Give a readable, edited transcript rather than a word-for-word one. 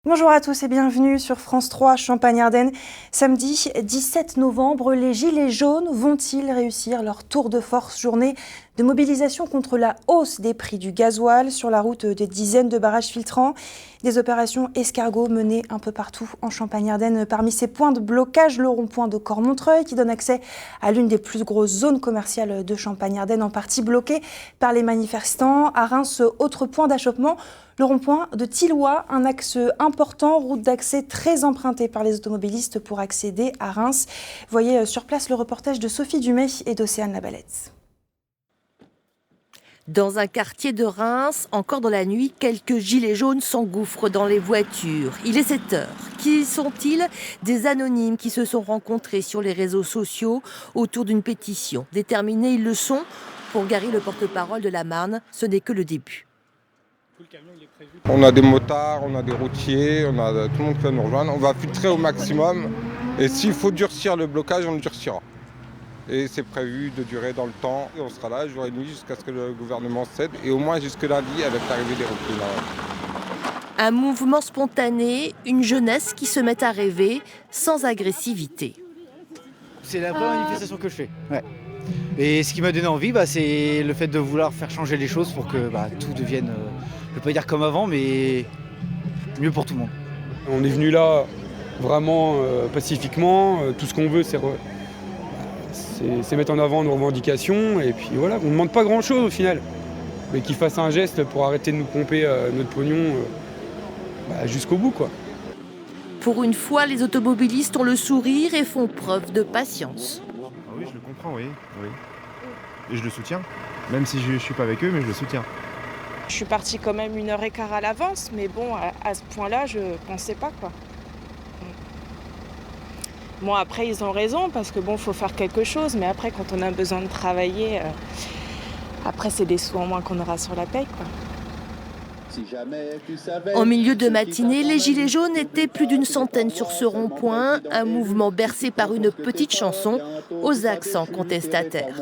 Bonjour à tous et bienvenue sur France 3 Champagne-Ardenne. Samedi 17 novembre, les Gilets jaunes vont-ils réussir leur tour de force? Journée de mobilisation contre la hausse des prix du gasoil sur la route des dizaines de barrages filtrants. Des opérations escargots menées un peu partout en Champagne-Ardenne. Parmi ces points de blocage, le rond-point de Cormontreuil qui donne accès à l'une des plus grosses zones commerciales de Champagne-Ardenne, en partie bloquée par les manifestants. À Reims, autre point d'achoppement, le rond-point de Thilloy, un axe important, route d'accès très empruntée par les automobilistes pour accéder à Reims. Voyez sur place le reportage de Sophie Dumay et d'Océane Labalette. Dans un quartier de Reims, encore dans la nuit, quelques gilets jaunes s'engouffrent dans les voitures. Il est 7 heures. Qui sont-ils? Des anonymes qui se sont rencontrés sur les réseaux sociaux autour d'une pétition. Déterminés, ils le sont. Pour Gary, le porte-parole de la Marne, ce n'est que le début. On a des motards, on a des routiers, on a tout le monde qui va nous rejoindre. On va filtrer au maximum. Et s'il faut durcir le blocage, on le durcira. Et c'est prévu de durer dans le temps. Et on sera là jour et nuit jusqu'à ce que le gouvernement cède. Et au moins jusque lundi avec l'arrivée des routiers. Un mouvement spontané, une jeunesse qui se met à rêver sans agressivité. C'est la première manifestation que je fais. Ouais. Et ce qui m'a donné envie, c'est le fait de vouloir faire changer les choses pour que tout devienne, je ne vais pas dire comme avant, mais mieux pour tout le monde. On est venu là vraiment pacifiquement. Tout ce qu'on veut, c'est mettre en avant nos revendications. Et puis voilà, on ne demande pas grand-chose au final. Mais qu'ils fassent un geste pour arrêter de nous pomper notre pognon jusqu'au bout, quoi. Pour une fois, les automobilistes ont le sourire et font preuve de patience. Ah oui, je le comprends, oui. Et je le soutiens. Même si je ne suis pas avec eux, mais je le soutiens. Je suis partie quand même 1h15 à l'avance, mais bon, à ce point-là, je pensais pas, quoi. Bon, après, ils ont raison, parce que faut faire quelque chose, mais après, quand on a besoin de travailler, après, c'est des sous en moins qu'on aura sur la paye, quoi. En milieu de matinée, les Gilets jaunes étaient plus d'une centaine sur ce rond-point, un mouvement bercé par une petite chanson aux accents contestataires.